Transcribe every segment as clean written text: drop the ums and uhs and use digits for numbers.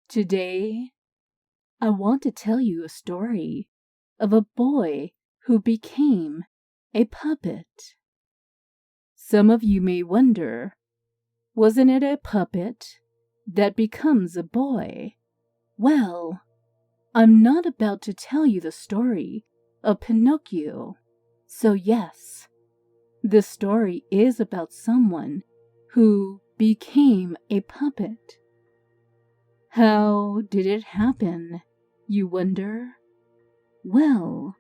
Today, I want to tell you a story of a boy who became a puppet. Some of you may wonder, wasn't it a puppet that becomes a boy? Well, I'm not about to tell you the story of Pinocchio. So yes, this story is about someone who became a puppet. How did it happen, you wonder? Well,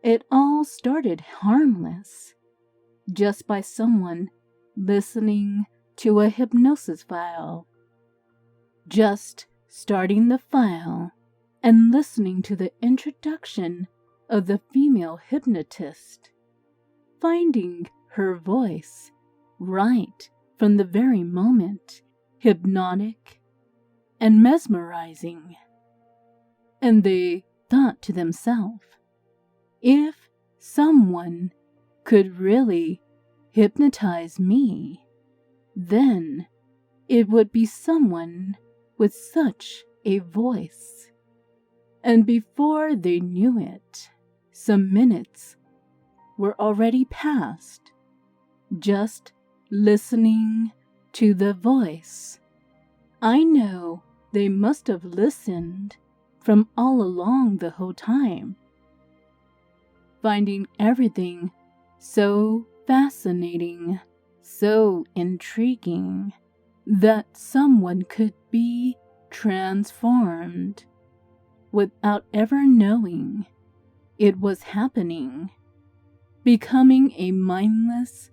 it all started harmless, just by someone listening to a hypnosis file. Just starting the file and listening to the introduction of the female hypnotist, finding her voice right from the very moment hypnotic and mesmerizing. And they thought to themselves, if someone could really hypnotize me, then it would be someone with such a voice. And before they knew it, some minutes were already passed, just listening to the voice. I know they must have listened from all along the whole time, finding everything so fascinating, so intriguing, that someone could be transformed without ever knowing it was happening, becoming a mindless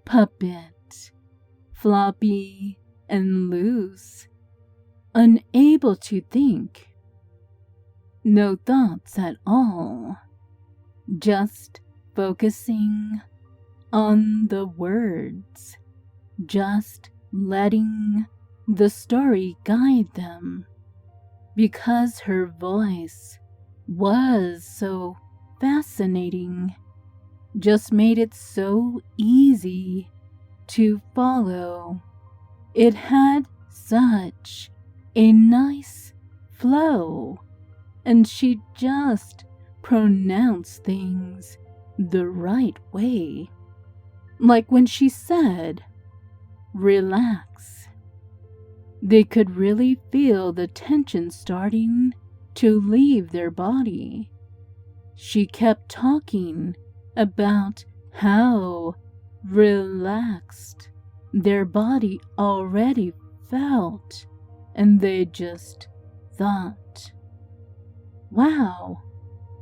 puppet, floppy and loose, unable to think, no thoughts at all, just focusing on the words, just letting the story guide them, because her voice was so fascinating, just made it so easy to follow. It had such a nice flow, and she just pronounced things the right way. Like when she said, relax. They could really feel the tension starting to leave their body. She kept talking about how relaxed their body already felt, and they just thought, wow,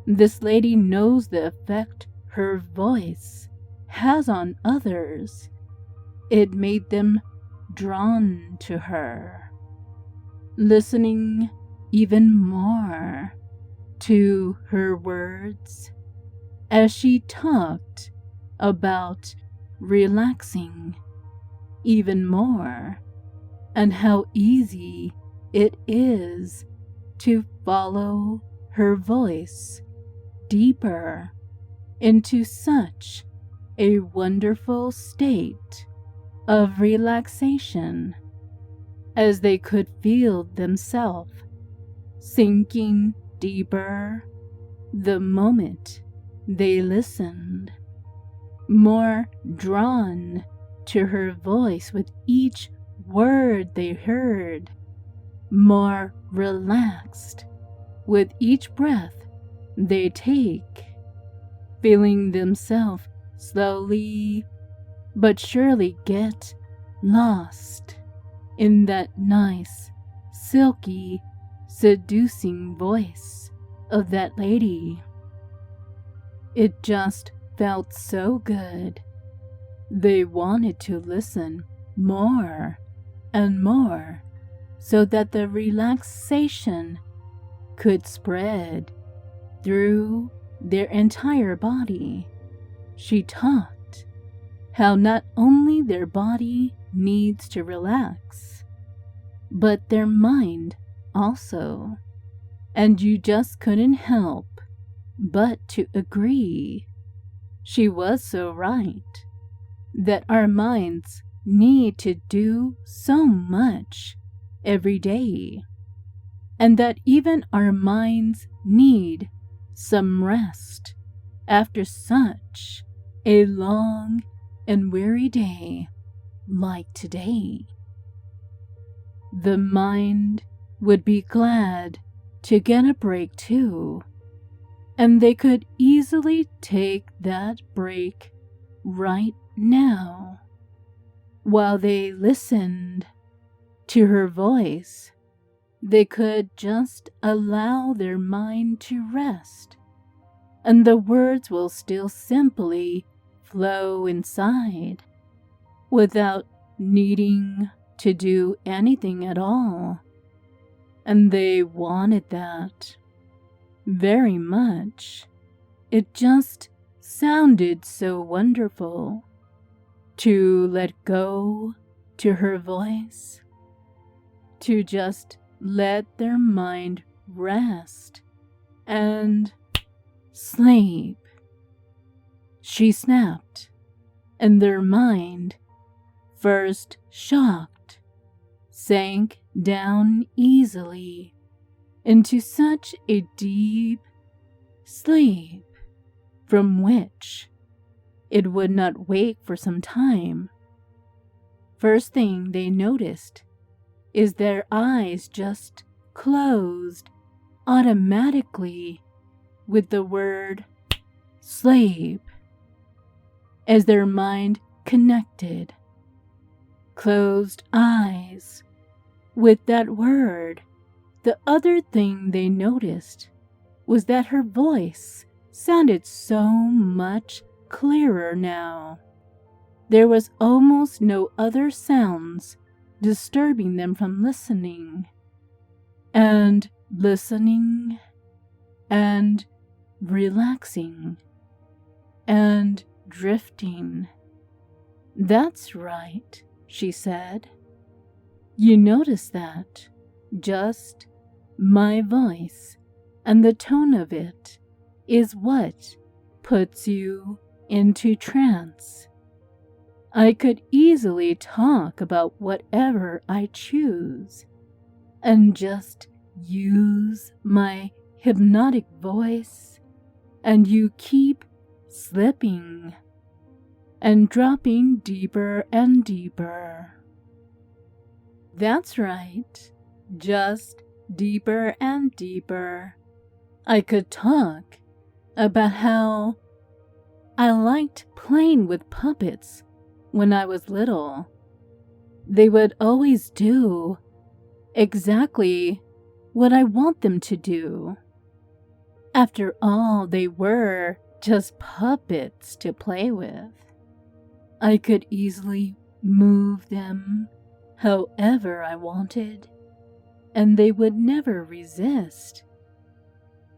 this lady knows the effect her voice has on others. It made them drawn to her, listening even more to her words as she talked about relaxing even more, and how easy it is to follow her voice deeper into such a wonderful state of relaxation, as they could feel themselves sinking deeper the moment they listened, more drawn to her voice with each word they heard, more relaxed with each breath they take, feeling themselves slowly but surely get lost in that nice, silky, seducing voice of that lady. It just felt so good. They wanted to listen more and more, so that the relaxation could spread through their entire body. She taught how not only their body needs to relax, but their mind also. And you just couldn't help but to agree. She was so right, that our minds need to do so much every day. and that even our minds need some rest after such a long and weary day like today. The mind would be glad to get a break too, and they could easily take that break right now while they listened to her voice. They could just allow their mind to rest, and the words will still simply flow inside without needing to do anything at all. And they wanted that very much. It just sounded so wonderful to let go to her voice, to just let their mind rest and sleep. She snapped, and their mind, first shocked, sank down easily into such a deep sleep from which it would not wake for some time. First thing they noticed is their eyes just closed automatically with the word sleep as their mind connected closed eyes with that word. The other thing they noticed was that her voice sounded so much clearer now. There was almost no other sounds disturbing them from listening and relaxing and drifting. "That's right," she said. "You notice that? Just my voice and the tone of it is what puts you into trance. I could easily talk about whatever I choose and just use my hypnotic voice, and you keep slipping and dropping deeper and deeper." "That's right, just deeper and deeper. I could talk about how I liked playing with puppets when I was little. They would always do exactly what I want them to do. After all, they were just puppets to play with. I could easily move them however I wanted, and they would never resist.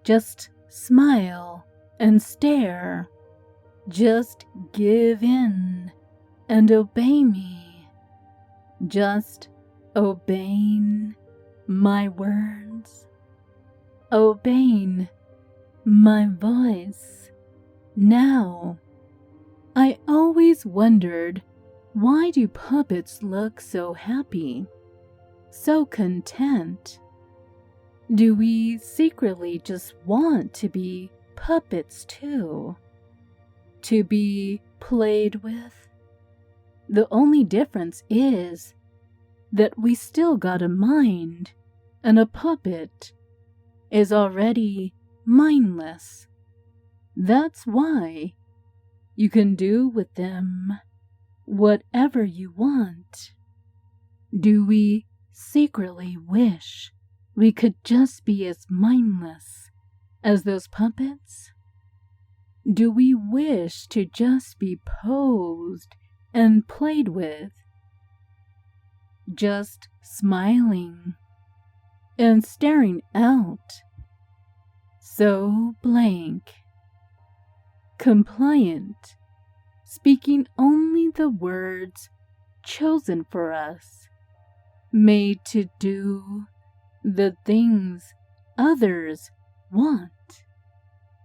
Just smile and stare. Just give in and obey me. Just obeying my words. Obeying my voice. Now, I always wondered, why do puppets look so happy, so content? Do we secretly just want to be puppets too? To be played with? The only difference is that we still got a mind, and a puppet is already mindless. That's why you can do with them whatever you want. Do we secretly wish we could just be as mindless as those puppets? Do we wish to just be posed and played with, just smiling and staring out, so blank, compliant, speaking only the words chosen for us, made to do the things others want?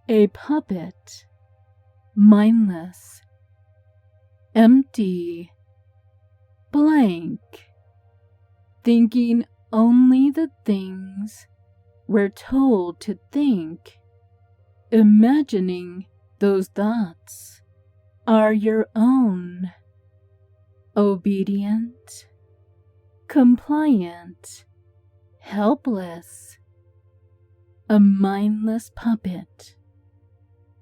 A puppet, mindless, empty, blank, thinking only the things we're told to think. Imagining those thoughts are your own. Obedient, compliant, helpless, a mindless puppet.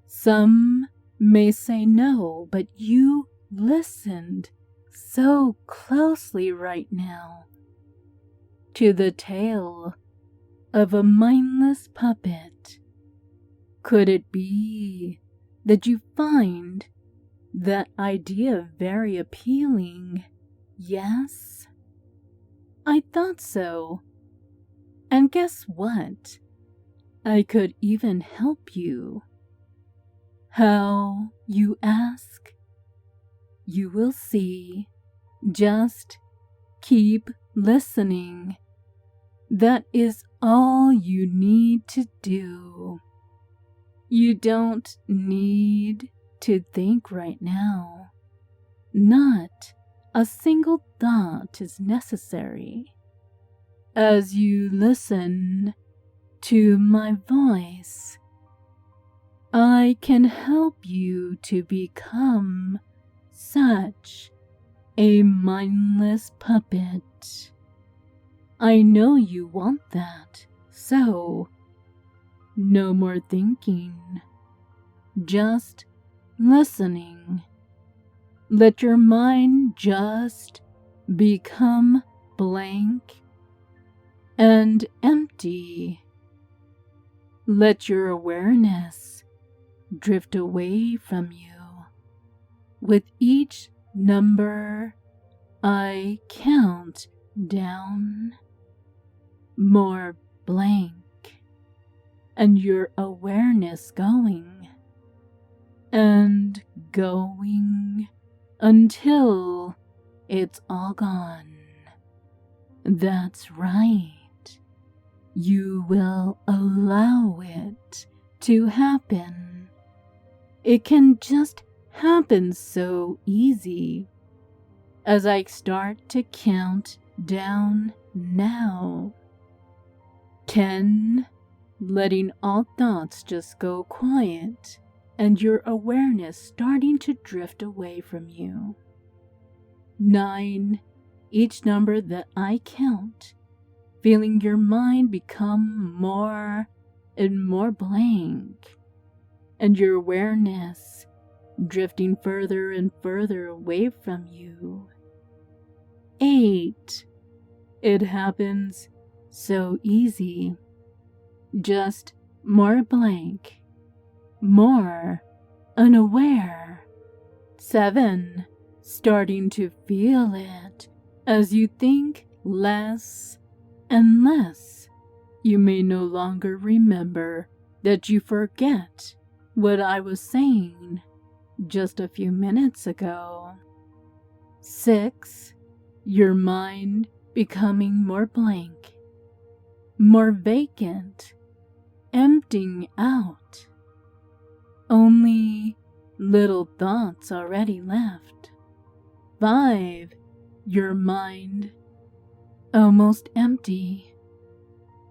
Some may say no, but you listened so closely right now to the tale of a mindless puppet. Could it be that you find that idea very appealing? Yes? I thought so. And guess what? I could even help you. How, you ask? You will see. Just keep listening. That is all you need to do. You don't need to think right now. Not a single thought is necessary. As you listen to my voice, I can help you to become such a mindless puppet. I know you want that, so no more thinking, just listening. Let your mind just become blank and empty. Let your awareness drift away from you. With each number I count down, more blank, and your awareness going and going until it's all gone. That's right. You will allow it to happen. It can just happen so easy. As I start to count down now. 10, letting all thoughts just go quiet and your awareness starting to drift away from you. 9, each number that I count, feeling your mind become more and more blank, and your awareness drifting further and further away from you. 8, it happens so easy, just more blank, more unaware. 7, starting to feel it as you think less and less. You may no longer remember that you forget what I was saying just a few minutes ago. 6, your mind becoming more blank, more vacant, emptying out. Only little thoughts already left. 5, your mind almost empty.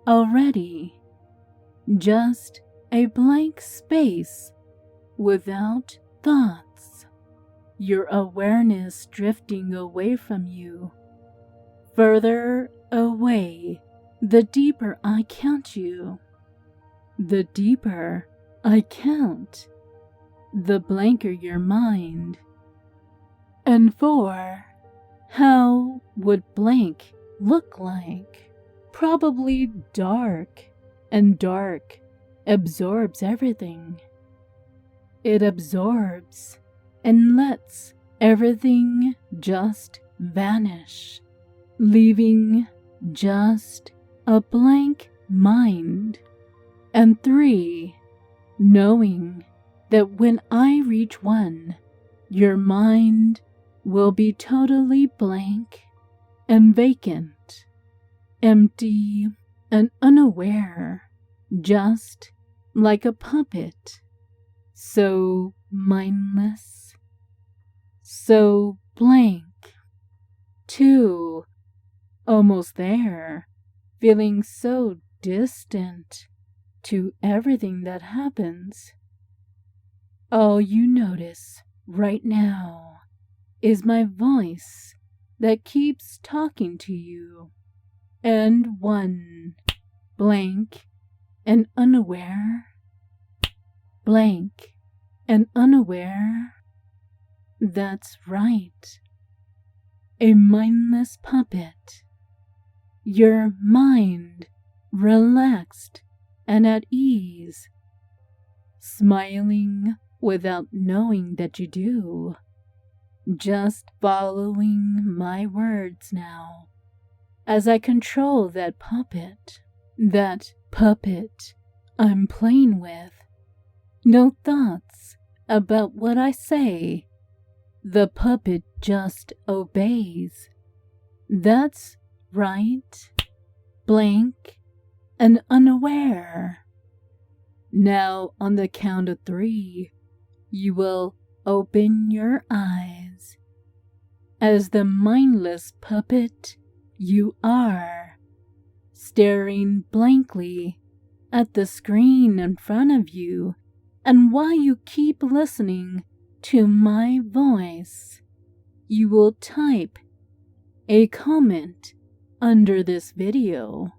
Already just a blank space without thoughts. Your awareness drifting away from you. Further away, the deeper I count you. The deeper I count, the blanker your mind. And 4, how would blank look like? Probably dark, and dark absorbs everything. It absorbs and lets everything just vanish, leaving just a blank mind. And 3, knowing that when I reach 1, your mind will be totally blank and vacant, empty and unaware, just like a puppet, so mindless, so blank. 2, almost there, feeling so distant to everything that happens. All you notice right now is my voice that keeps talking to you, and one blank and unaware, blank and unaware. That's right. A mindless puppet. Your mind relaxed and at ease, smiling without knowing that you do, just following my words now as I control that puppet I'm playing with. No thoughts about what I say. The puppet just obeys. That's right. Blank and unaware. Now, on the count of 3, you will open your eyes. As the mindless puppet you are, staring blankly at the screen in front of you, and while you keep listening to my voice, you will type a comment under this video.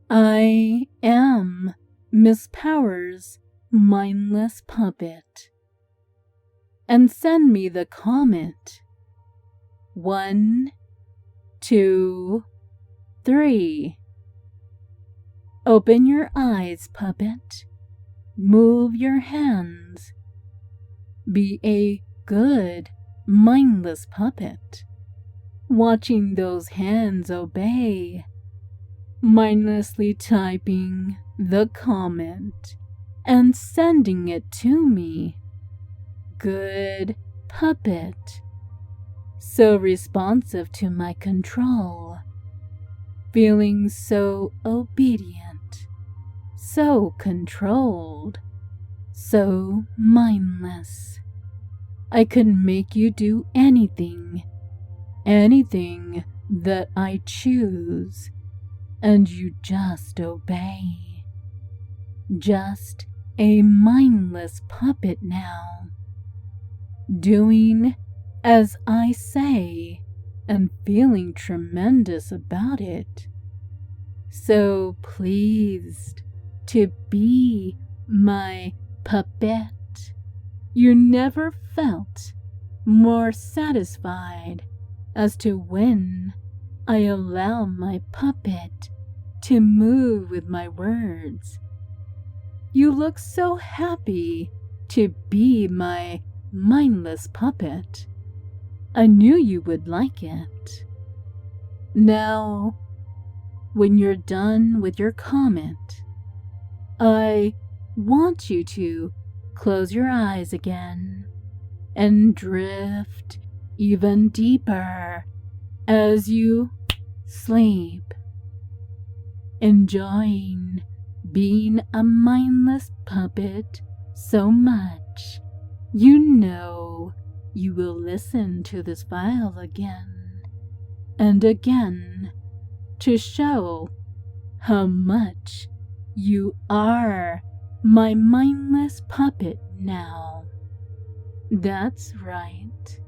I am Miss Powers' mindless puppet. And send me the comment. 1, 2, 3. Open your eyes, puppet. Move your hands. Be a good, mindless puppet. Watching those hands obey. Mindlessly typing the comment and sending it to me. Good puppet. So responsive to my control. Feeling so obedient. So controlled. So mindless. I could make you do anything. Anything that I choose. And you just obey. Just a mindless puppet now. Doing as I say and feeling tremendous about it. So pleased to be my puppet. You never felt more satisfied as to when I allow my puppet to move with my words. You look so happy to be my mindless puppet. I knew you would like it. Now, when you're done with your comment, I want you to close your eyes again and drift even deeper as you sleep, enjoying being a mindless puppet so much. You know you will listen to this file again and again to show how much you are my mindless puppet now. That's right.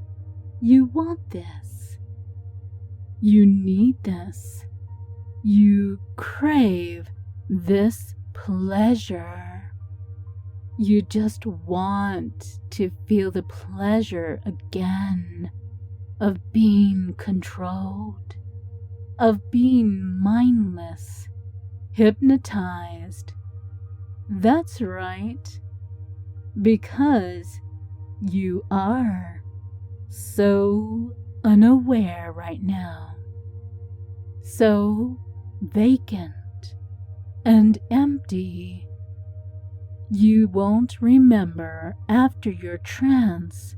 You want this. You need this. You crave this pleasure. You just want to feel the pleasure again of being controlled, of being mindless, hypnotized. That's right, because you are so unaware right now, so vacant and empty. You won't remember after your trance,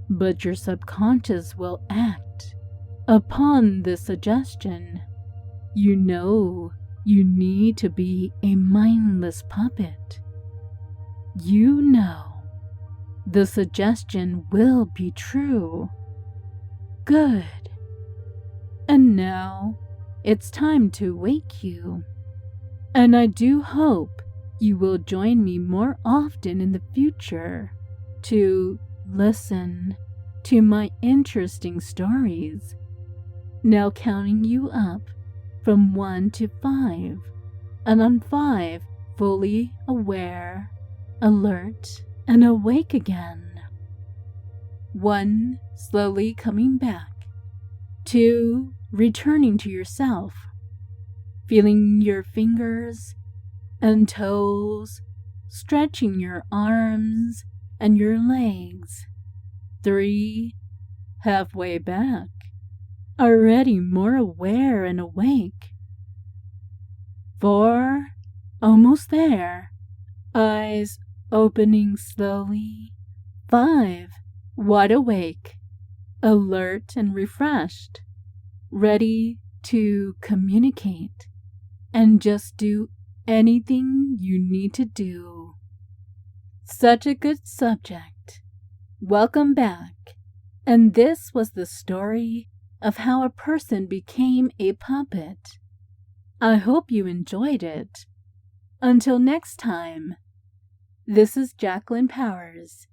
but your subconscious will act upon the suggestion. You know you need to be a mindless puppet. You know the suggestion will be true. Good. And now it's time to wake you. And I do hope you will join me more often in the future to listen to my interesting stories. Now counting you up from 1 to 5, and on 5, fully aware, alert, and awake again. 1, slowly coming back. 2, returning to yourself, feeling your fingers and toes, stretching your arms and your legs. 3, halfway back, already more aware and awake. 4, almost there, eyes opening slowly. 5, wide awake, alert and refreshed, ready to communicate and just do anything you need to do. Such a good subject. Welcome back. And this was the story of how a person became a puppet. I hope you enjoyed it. Until next time, this is Jacqueline Powers,